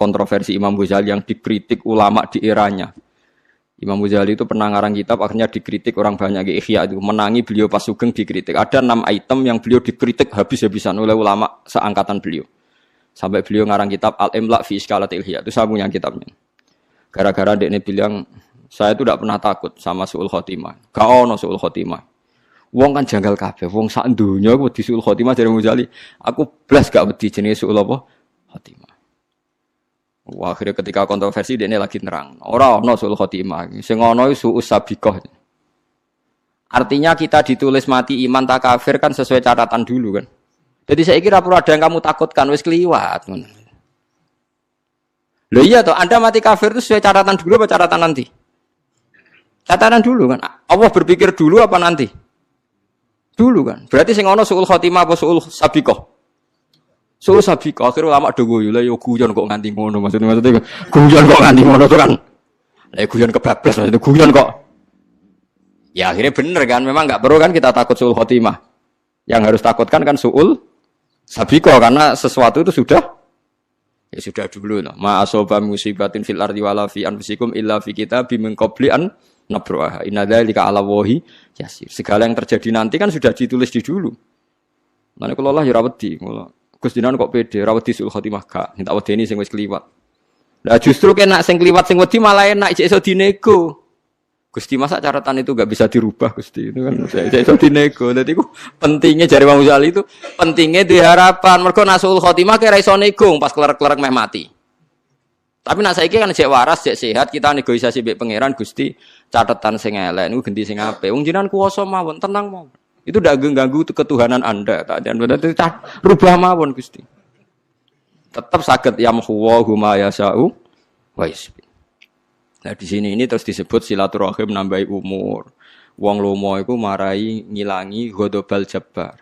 kontroversi Imam Ghazali yang dikritik ulama di eranya. Imam Ghazali itu pernah ngarang kitab, akhirnya dikritik orang banyak di Ihya itu, menangi beliau pas sugeng dikritik. Ada 6 item yang beliau dikritik habis-habisan oleh ulama seangkatan beliau. Sampai beliau ngarang kitab Al-Imla fi Iskalatil Ihya, itu saya punya kitabnya. Gara-gara dekne bilang, saya itu tidak pernah takut sama su'ul khotimah. Gak ono su'ul khotimah. Wong kan janggal kabeh, wong sak donya aku wedi su'ul khotimah dari Imam Ghazali. Aku blas gak wedi jenenge su'ul apa? Khotimah. Wah, akhirnya ketika kontroversi dia lagi nerang. Orang no suul khotimah, sing ono suus sabiqah. Artinya kita ditulis mati iman tak kafir kan sesuai catatan dulu kan. Jadi saya kira perlu ada yang kamu takutkan wis kliwat. Loh iya toh, Anda mati kafir itu sesuai catatan dulu apa catatan nanti? Catatan dulu kan. Allah berpikir dulu apa nanti? Dulu kan. Berarti sing ono suul khotimah apa suul sabiqah? Suul sabiqah akhir ulama do guyu lha yo guyon kok nganti ngono maksudnya guyon kok nganti ngono to kan. Lah guyon kebablas maksudnya guyon kok. Ya akhirnya bener kan memang enggak perlu kan kita takut suul khotimah. Yang harus takutkan kan suul sabiqah karena sesuatu itu sudah dulu no. Ma asoba musibatin fil ardi wala fi anfusikum illa fi kitabim min qabli an nabraha. Inna dzalika 'ala Allahi yasir. Segala yang terjadi nanti kan sudah ditulis di dulu. Mane kula lah ya ora wedi Gus Dinan kok pede, ora wedi sul khotimah gak, tak wedeni sing wis kliwat. Lah justru kena sing kliwat sing wedi malah enak cek iso dinego. Gusti masa catatan itu gak bisa dirubah Gusti itu kan cek iso dinego. Dadi ku pentingnya jare Imam Ghazali itu pentingnya diharapan. Mergo nasul khotimah kira iso nego pas klerek-klerek meh mati. Tapi nak saiki kan cek waras, cek sehat kita negosiasi mbek pangeran Gusti catatan sing elek niku ganti sing apik. Wong jenengan kuwasa mawon, tenang mawon. Itu tidak ganggu ketuhanan Anda. Berarti rubah mawon Gusti. Tetap saged yamhuwa ma yasau wa yasbi. Nah di sini ini terus disebut silaturahim nambahi umur. Wong lomo iku marai ngilangi ghadabal jabbar.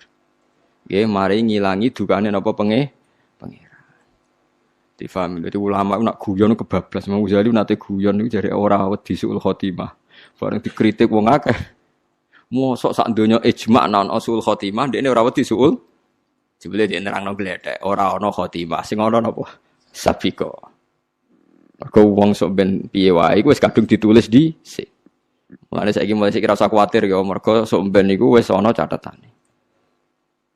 Nggih, marai ngilangi dukane napa pangeran. Difahami. Jadi ulama nak guyon kebablas. Imam Ghazali nate guyon niku jare ora wedi suul khotimah. Bareng dikritik wong akeh. Mosok sak donya ijma' naon usul khotimah ndekne ora wedi suul. Jebule dhek nerangno gledek, ora ana khotimah. Sing ana napa? Sabiqah. Mergo wong sok ben piye wae iku wis kadung ditulis dhisik. Mulane saiki mulai sik ora usah kuwatir ya, mergo sok ben iku wis ana catetane.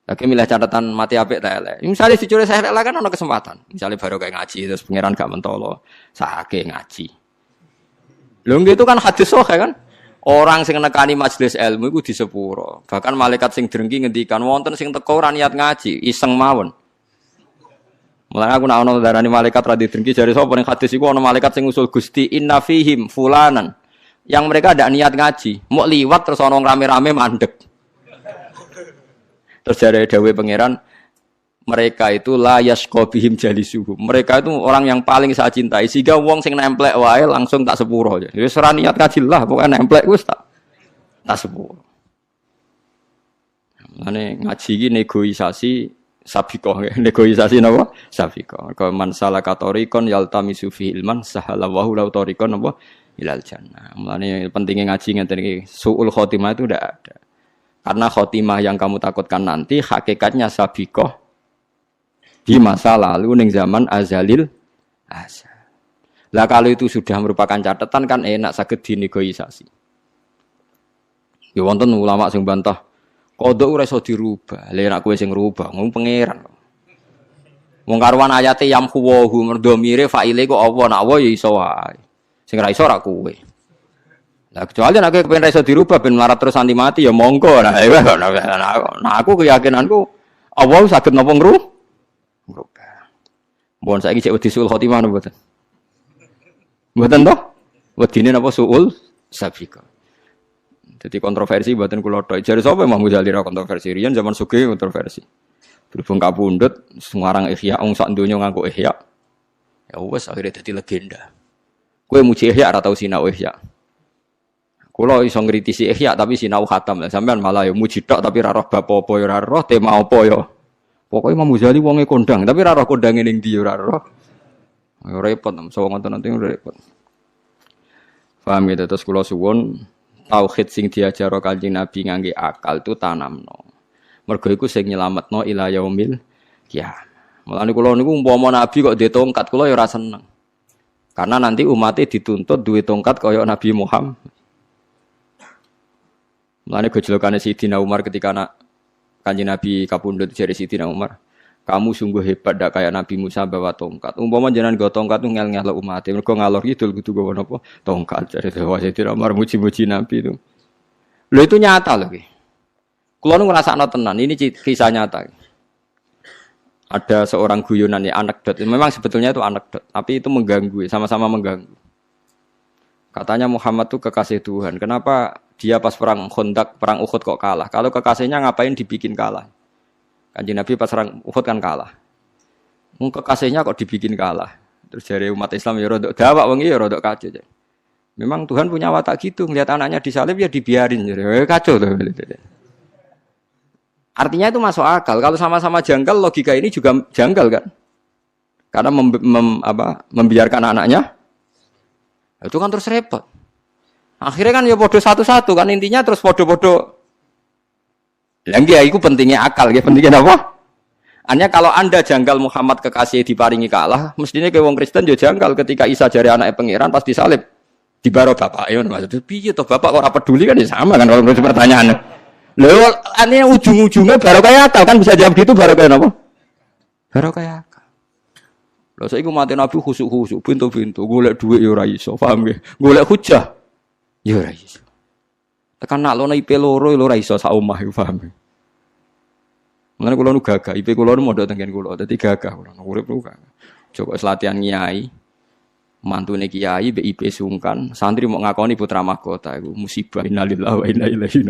Lagi milih catatan mati apik ta elek. Misale dicuri saya elek kan ana kesempatan. Misale baru kayak ngaji terus pangeran gak mentolo, sake ngaji. Lho gitu kan hadis sahih kan? Orang sing nekani majelis ilmu iku di sepuro. Bahkan malaikat sing drengki ngendikan wonten sing teko ora niat ngaji, iseng mawon. Mulane aku nak ana darani malaikat ra drengki jare sapa ning hadis iku ana malaikat sing usul Gusti inna fihim fulanan. Yang mereka ndak niat ngaji, mau liwat terus ana rame-rame mandek. Terus jare dawuh pangeran mereka itu la yasqabihim jalisuhum. Mereka itu orang yang paling saya cintai. Sehingga wong sing nemplek wae langsung tak sepuro aja. Wis ora niat ngaji lah, pokoke nemplek wis tak sepuro. Mane ngaji iki negosiasi sabiqah, negosiasi napa? Sabiqah. Ka man salaka tariqan yaltamisu fi ilman sahalallahu lahu tariqan napa? Ilal jannah. Mane pentingnya ngaji ngeten iki. Suul khotimah itu ndak ada. Karena khotimah yang kamu takutkan nanti hakikatnya sabiqah di masa lalu ning zaman azalil azal. Lah kalau itu sudah merupakan catatan kan enak saged dinegosiasi. Ya wonten ulama sing bantah qada ora iso dirubah. Lah nek kowe sing ngrubah ngomong pangeran. Wong karuan ayate yamhuwa merdhamire faile kok apa nak wa ya iso wae. Sing ra iso ra kowe. Lah kecuali nek kowe pengen ra iso dirubah ben melarat terus anti mati ya monggo. Nah aku keyakinanku Allah saged napa ngru merubah. Mohon saiki cek wedi suul khotimah napa mboten? Mboten toh? Wedine napa suul sabiqah. Jadi kontroversi mboten kula tok. Jare sapa Imam Ghazali ra kontroversi riyen zaman sugih kontroversi. Berhubung kapundhut semarang ihya wong sak donya nganggo ihya. Ya wis akhire dadi legenda. Kowe muji ihya ora tau sinau ihya. Kula iso ngritisi ihya tapi sinau khatam. Sampeyan malah ya muji tok tapi ora roh bab apa ya ora roh tema apa ya. Pokoknya Imam Ghazali wonge kondang, tapi ora roh kondange ning ndi ora roh. Repot, so ngoten nanti repot. Paham gitu terus kula suwun tauhid sing diajaro Kanjeng Nabi ngangge akal itu tanamno. Mergo iku sing nyelametno ila yaumil kiamah. Mulane kula niku umpama nabi kok duwe tongkat kula ya ora seneng. Karena nanti umatnya dituntut duwe tongkat kaya Nabi Muhammad. Mulane gojlokane Sayyidina Umar ketika Kanjeng Nabi kapundhut jare Sayyidina Umar, kamu sungguh hebat ndak kayak Nabi Musa bawa tongkat. Umpama jenengan nggo tongkat ku ngel-ngelo umat, mergo ngalor kidul kudu nggawa napa? Tongkat. Jare Sayyidina Umar muji-muji Nabi itu. Lho itu nyata lho iki. Kula nu ngrasakno tenan, ini kisah nyata. Ada seorang guyonan ya anekdot. Memang sebetulnya itu anekdot, tapi itu mengganggu, sama-sama mengganggu. Katanya Muhammad itu kekasih Tuhan. Kenapa dia pas perang Khandaq, perang Uhud kok kalah? Kalau kekasihnya ngapain dibikin kalah? Kanjeng Nabi pas perang Uhud kan kalah. Kekasihnya kok dibikin kalah. Terus dari umat Islam ya rodok dawak wong ya rodok kacau. Memang Tuhan punya watak gitu, ngelihat anaknya disalib ya dibiarin. Kacau tuh. Artinya itu masuk akal. Kalau sama-sama janggal, logika ini juga janggal kan? Karena membiarkan anaknya, itu kan terus repot. Akhirnya kan ya bodoh satu-satu kan intinya terus bodoh-bodoh. Lagi ya itu pentingnya akal, ya pentingnya apa? Hanya kalau anda janggal Muhammad kekasih diparingi kalah, mestinya ke wong Kristen juga janggal ketika Isa jari anaknya pangeran pas disalib, dibaro bapak. Maksudnya piye toh bapak kok ora peduli kan ya sama kan kalau pertanyaan. Loh, artinya ujung-ujungnya baru kayak akal kan bisa jawab gitu baru kayak apa? Baru kayak akal. Loh, saya mati Nabi khusuk-khusuk, pintu-pintu, golek duit ya ora iso, paham nggih? Golek hujah ya ora iso. Tekan nak lono IP loro ya ora iso sak omah iku paham. Mulane kula nu gagah, IP kula nu mondok tenggen kula, dadi gagah kula urip lu gagah. Joko latihan kiai, mantune kiai mbek IP sungkan, santri mau ngakoni putra mahkota iku musibah innalillahi wa inna ilaihi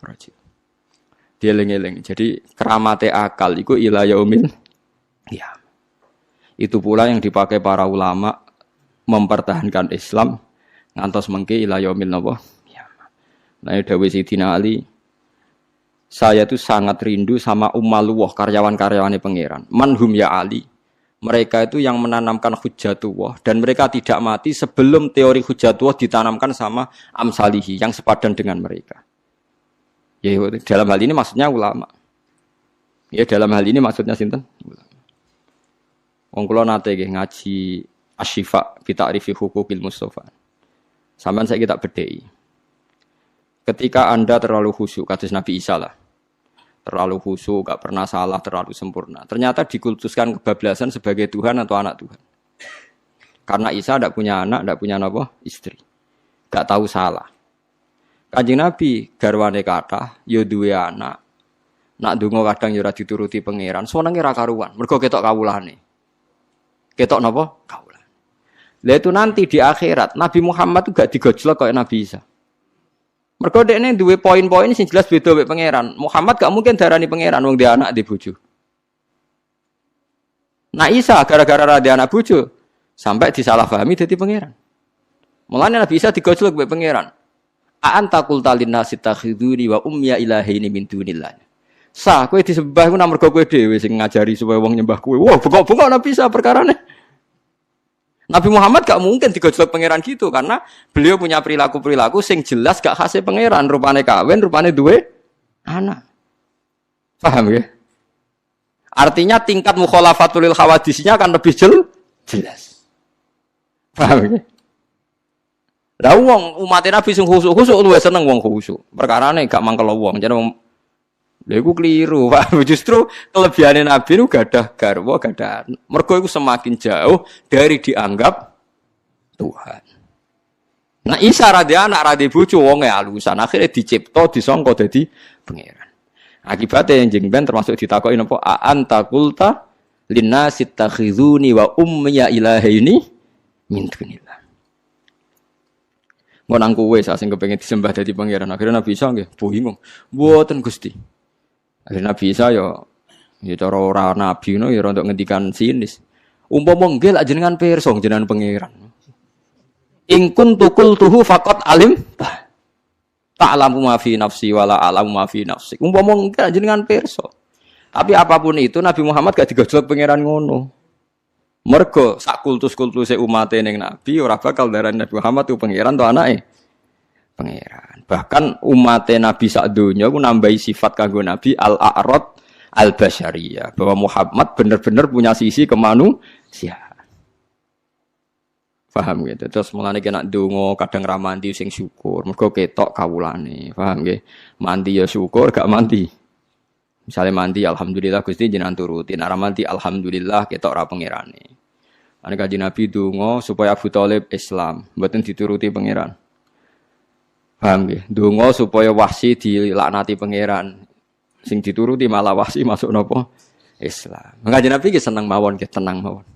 raji'un. Dieling-eling. Jadi keramate akal iku ila yaumil ya. Itu pula yang dipakai para ulama mempertahankan Islam ngantos mengke ila yaumil ya. Nah, dawuh Sayyidina Ali, saya tuh sangat rindu sama ummaluwah karyawan-karyawane pangeran. Manhum ya Ali. Mereka itu yang menanamkan hujjatullah dan mereka tidak mati sebelum teori hujjatullah ditanamkan sama amsalihi yang sepadan dengan mereka. Ya dalam hal ini maksudnya ulama. Ya dalam hal ini maksudnya sinten? Ulama. Wong kula nate nggih ngaji Asy-Syifa bi ta'rifi huquqil Mustofa. Sampeyan saiki tak bedheki. Ketika Anda terlalu khusyuk kados Nabi Isa lah. Terlalu khusyuk, gak pernah salah, terlalu sempurna. Ternyata dikultuskan kebablasan sebagai Tuhan atau anak Tuhan. Karena Isa tidak punya anak, tidak punya apa? Istri. Gak tahu salah. Kanjeng Nabi garwane kathah, ya duwe anak. Nak donga kadang ya ora dituruti pangeran, senenge ra karuan. Mergo ketok kawulane. Ketok napa? Kawulane. Lah itu nanti di akhirat Nabi Muhammad itu gak digojlok kaya Nabi Isa. Mergo dekne duwe poin-poin sing jelas beda mek pangeran. Muhammad gak mungkin darani pangeran wong dia anak di bojo. Nah Isa gara-gara ra dia anak bojo sampai disalahpahami dadi pangeran. Mulane Nabi Isa digojlok mek pangeran. A'anta qulta linnasi takhiduni wa ummiya ilahaini min dunillah. Sah kowe disembah iku mergo kowe dhewe sing ngajari supaya wong nyembah kowe. Wah, bengok-bengok Nabi Isa perkarane. Nabi Muhammad gak mungkin digojlok pangeran gitu karena beliau punya perilaku-perilaku sing jelas gak khase pangeran, rupane kawin, rupane duwe anak. Paham ya? Artinya tingkat mukhalafatul lil hawadisnya akan lebih jelas. Paham ya? Lah wong umat Nabi sing khusuk-khusuk luwih seneng wong khusuk. Perkarane gak mangkel wong, jeneng wong lha iku kliru, Pak. Justru kelebihane Nabi itu gadah garwa, gadah. Mergo iku semakin jauh dari dianggap Tuhan. Nah Isa ra anak ra bojo wonge alusan, akhirnya dicipta disangka dadi pangeran. Akibatnya yang jeng ben termasuk ditakoki napa anta qulta linnasi takhizuni wa ummiya ilahaini min dunillah. Ngonang kowe sing kepengin disembah dadi pangeran. Akhirnya Nabi Isa nggih bingung. Mboten Gusti. Akhirnya Nabi Isa ya cara ora nabi ngono ya untuk ngendikan sinis. Umpama nggih lak jenengan pirsa jenengan pangeran. In kuntu qultuhu faqat alim ta'lamu ma fi nafsi wala a'lamu ma fi nafsi. Umpama nggih lak jenengan pirsa. Tapi apapun itu Nabi Muhammad gak digojlok pangeran ngono. Mergo sak kultus-kultuse umate ning Nabi ora bakal darani Nabi Muhammad itu pangeran to anake. Pangeran. Bahkan umate Nabi sak donya ku nambahi sifat kanggo Nabi al-a'rad al-basyariyah, bahwa Muhammad benar-benar punya sisi kemanusiaan. Paham gitu. Terus mulane kena ndonga kadang ra mandi sing syukur, mergo ketok kawulane. Paham nggih? Mandi ya syukur, gak mandi. Misalnya mandi alhamdulillah Gusti jenengan turuti, nek ra mandi alhamdulillah ketok ra pangerane. Ane Kanjeng Nabi ndonga supaya Abu Thalib Islam, mboten dituruti pangeran. Paham nggih? Ndonga supaya Wahsy dilaknati pangeran. Sing dituruti malah Wahsy masuk napa? Islam. Kanjeng Nabi ki seneng mawon, ki tenang mawon.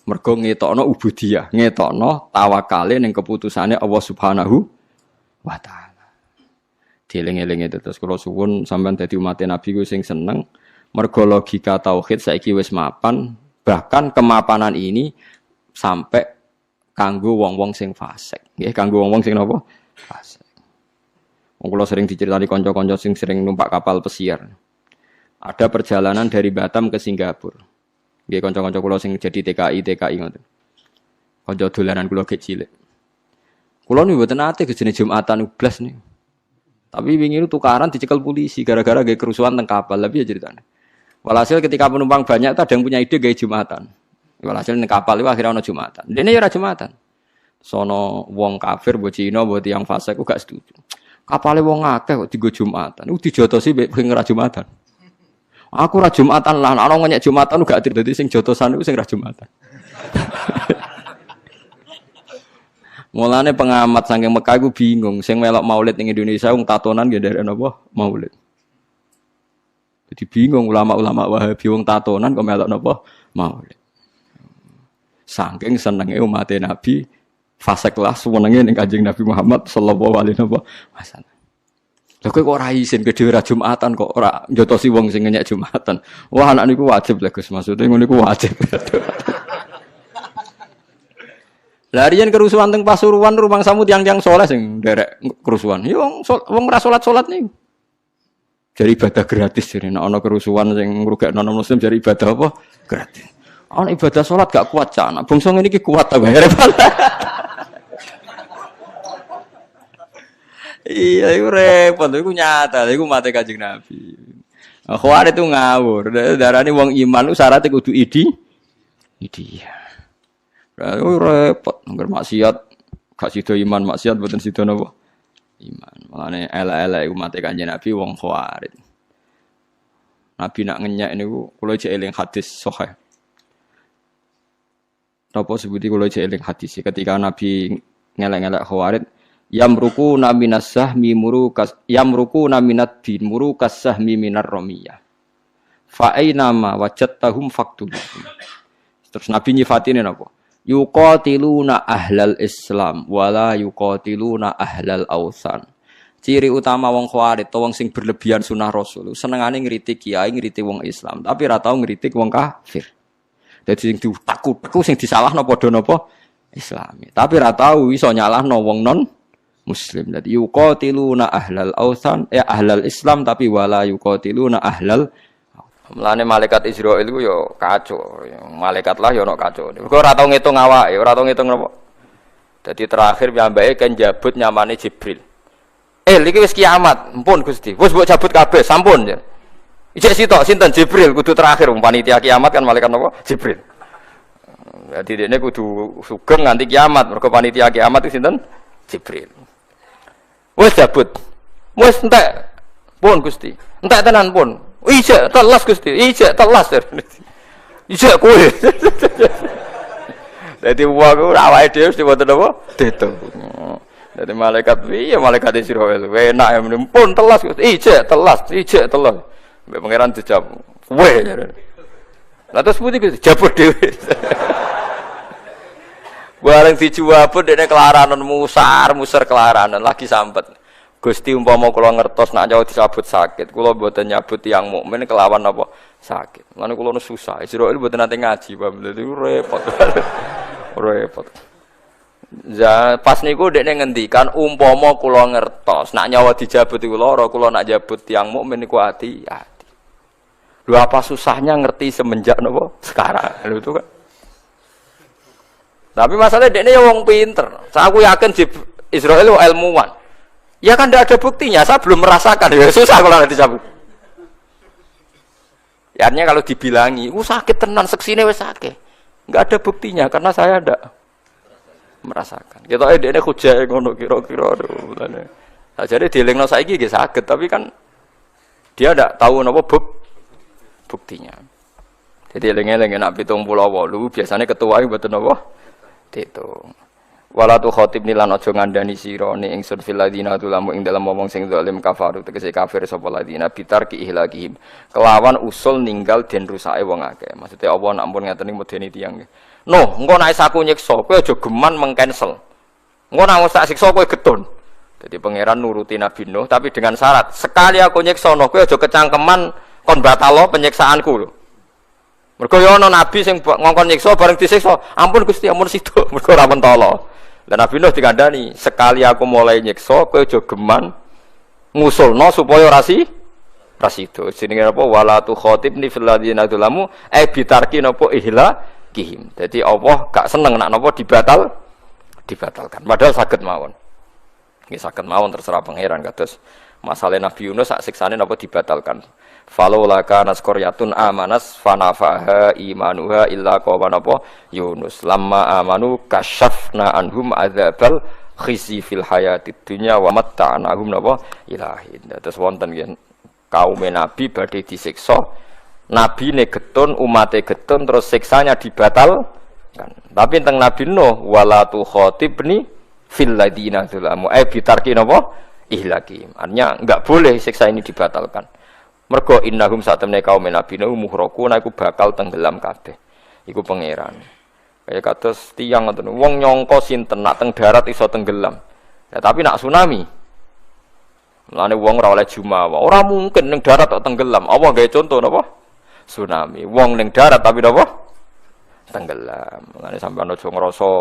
Mergo ngetokno ubudiyah, ngetokno tawakale ning keputusane Allah Subhanahu wa taala. Dieling-eling itu terus kula suwun sampean dadi umat Nabi ku sing seneng mergo logika tauhid saiki wis mapan, bahkan kemapanan ini sampai kanggo wong-wong sing fasik. Nggih, kanggo wong-wong sing napa? Fasik. Wong kula sering diceritani kanca-kanca sing sering numpak kapal pesiar. Ada perjalanan dari Batam ke Singapura. Nggih kanca-kanca kula sing jadi TKI ngoten. Kanca dolanan kula gek cilik. Kula niku mboten ate gejene Jumatan ublas niku. Tapi wingi itu tukaran dicekel polisi gara-gara gawe kerusuhan teng kapal. Lah piye ceritane? Walhasil ketika penumpang banyak ada yang punya ide gawe Jumatan. Walhasil ning kapal itu akhirnya ana Jumatan. Dene ya ora Jumatan. Sono wong kafir mbok Cina mbok tiyang fasik ku gak setuju. Kapale wong akeh kok dienggo Jumatan. Dijotosi sing ora Jumatan. Aku ora Jumatan lah, ana nyek Jumatan gak dadi sing jotosan iku sing ora Jumatan. Mulane pengamat saking Mekah iku bingung, sing melok maulid ning Indonesia wong tatonan nggih nderek napa maulid. Jadi bingung ulama-ulama Wahabi wong tatonan kok melok napa maulid. Saking senenge umat Nabi fasik lah senenge ning Kanjeng Nabi Muhammad sallallahu alaihi wasallam. Lha kok ora isin ke dhewe Jumatan kok ora njotosi wong sing nyek Jumatan. Wah anak niku wajib lho Gus, maksude ngono iku wajib. Larian kerusuhan teng Pasuruan rumang samu tiang-tiang saleh sing nderek kerusuhan. Ya wong ora salat-salat niku. Jadi ibadah gratis jadi nek ana kerusuhan sing ngrugekno muslim jadi ibadah apa? Gratis. Ana ibadah salat gak kuat cah. Nek bangsa ngene iki kuat ta bayare. Iya iku repot iku nyata. Iku mate Kanjeng Nabi. Khawarij itu ngawur. Darane wong iman ku syaratnya kudu idi. Oh repot, anggar maksiat, gak sida iman maksiat, boten sida napa? Iman. Mulane elek-elek iku mate Kanjeng Nabi wong Khawarij. Nabi nak ngenyek niku kula jek eling hadis sahih. Napa sebuti kula jek eling hadis ketika Nabi ngelek-ngelek Khawarij, yamruku naminas sahmi murukas yamruku naminat bin murukas sahmi minar ramiyah. Fa aina ma wajadtahum faqtul. Terus Nabi nyifatine napa? Yuqatiluna ahlal Islam wala yuqatiluna ahlal ausan. Ciri utama wong Khawarij to wong sing berlebihan sunah Rasul, senengane ngritik kiai, ngritik wong Islam, tapi ora tau ngritik wong kafir. Dadi sing ditakut-takut sing disalahno padha napa Islami, tapi ora tau iso nyalahno wong non muslim. Dadi yuqatiluna ahlal ausan ahlal Islam tapi wala yuqatiluna ahlal. Mulane malaikat Israil iku ya kacau. Malaikat lah ya ono kacau. Kok ora tau ngitung awake, ora tau ngitung napa. Dadi terakhir piyambake kan jabut nyamane Jibril. Iki wis kiamat, ampun Gusti. Wis mbok jabut kabeh, sampun. Ijek sitok sinten Jibril kudu terakhir panitia kiamat kan malaikat napa? Jibril. Dadi dekne kudu sugeng nganti kiamat, mergo panitia kiamat itu sinten? Jibril. Wis jabut. Wis entek. Pun Gusti. Entek tenan pun. Ijek telas Gusti, ijek telas. Ijek kowe. Dadi wong awake dhewe mesti wonten apa? Ditung. Dadi malaikat piye malaikat Israil. Enak ya pun telas Gusti. Ijek telas. Mbek pangeran dijawab. Kowe. Lah terus putih Gusti jabut dhewe. Bareng dijawab dene kelaranan musar kelaranan lagi sampet. Gusti umpama kula ngertos nek nyawa disabut sakit, kula mboten nyabut tiyang mukmin kelawan apa sakit. Lan kula nu susah. Israil mboten nate ngaji, Pak. Dadi repot. Repot. Pas niku dekne ngendikan umpama kula ngertos nek nyawa dijabut iku lara, kula nak jabut tiyang mukmin niku hati-hati. Lho apa susahnya ngerti semenjak napa sekarang. Lho itu kan. Tapi masalahnya dekne ya wong pinter. Aku yakin Israil ilmuwan. Ya kan tidak ada buktinya, saya belum merasakan. Ya susah kalau nanti cabut. Ya, artinya kalau dibilangi, sakit tenan, seksine wis sakit. Enggak ada buktinya karena saya ndak merasakan. Kita ini hujah ngono kira-kira aduh. Nah, jadi dielingno saiki nggih saged, tapi kan dia ndak tahu napa buktinya. Jadi eling-eling nak 78 biasanya ketua iki mboten napa diitung. Wala tu khatibni lan aja ngandani sira ni ingsun fil ladina tulamu ing dalem wong sing zalim kafaru tegese kafir sapa ladina bitar ki ihlakihim kelawan usul ninggal den rusake wong akeh. Maksude apa nak ampun ngaten medeni tiyang. No, engko nek aku nyiksa kowe aja geman mengcancel. Engko nek tak siksa kowe getun. Jadi pangeran nuruti Nabi Nuh tapi dengan syarat sekali aku nyiksa kowe aja kecangkeman kon batalo penyiksaanku lho. Mergo yo ana nabi sing ngongkon nyiksa bareng disiksa, ampun Gusti ampun sida mergo ora mentolo. Dan Nabi Nuh dikandani, sekali aku mulai nyiksa, kowe aja geman ngusulno supaya rasido. Jenenge apa? Wala tu khatibni fil ladina dzalamu bitarki napa ihlakihim. Jadi Allah gak seneng nek napa dibatalkan. Padahal saged mawon. Nggih saged mawon terserah pangeran kados masalah Nabi Yunus sak siksane napa dibatalkan. Falaula kana qaryatun amanas fanafaha imanuha illa qawana apa Yunus lamma amanu kasyafna anhum adzabal khizi fil hayatid dunya wa matta'nahum napa ilahin. Terus wonten yen kaum Nabi badhe disiksa, nabine getun, umate getun terus siksanya dibatalkan. Tapi teng Nabi Nuh wala tu khatibni fil ladina zalamu bitarki napa ihlaki. Artinya enggak boleh siksa ini dibatalkan. Mergo innahum satemene kaum Nabi Nuh muhraquna iku bakal tenggelam kabeh. Iku pangeran. Kaya kados tiyang ngoten wong nyangka sinten nak teng darat iso tenggelam. Ya tapi nak tsunami. Mulane wong ora oleh jumawa. Ora mungkin ning darat kok tenggelam. Allah gawe contoh napa? Tsunami. Wong ning darat tapi napa? Tenggelam. Mulane sampeyan aja ngrasa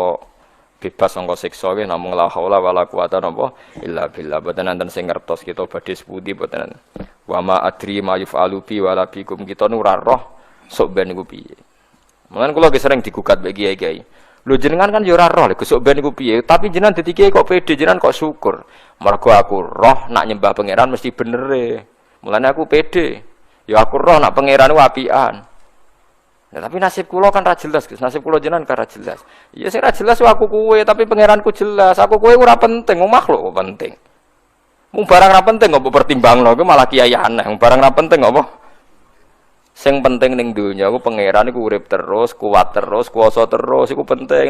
bebas sangka siksa nggih namung la haula wala quwata napa illa billah. Boten nanten sing ngertos kita badhe sepundi boten. Wa ma adri ma yufalu bi wala bikum kita nu ora roh sok ben niku piye. Mulane kula ge sering digugat mbek kiai-kiai. Lho jenengan kan ya ora roh lho sok ben niku piye, tapi jenengan dadi kiai kok pede jenengan kok syukur. Mergo aku roh nak nyembah pangeran mesti bener e. Mulane aku pede. Ya aku roh nak pangeran ku apian. Ya, tapi nasib kula kan ra jelas, Gus. Nasib kula jenengan kan ra jelas. Ya sing ra jelas aku kowe, tapi pangeranku jelas. Aku kowe ora penting, wong makhluk kok penting. Mung barang ra penting kok pertimbangno, ku malah kiai aneh. Mung barang ra penting apa? Sing penting ning donya ku pangeran iku urip terus, kuat terus, kuasa terus, iku penting.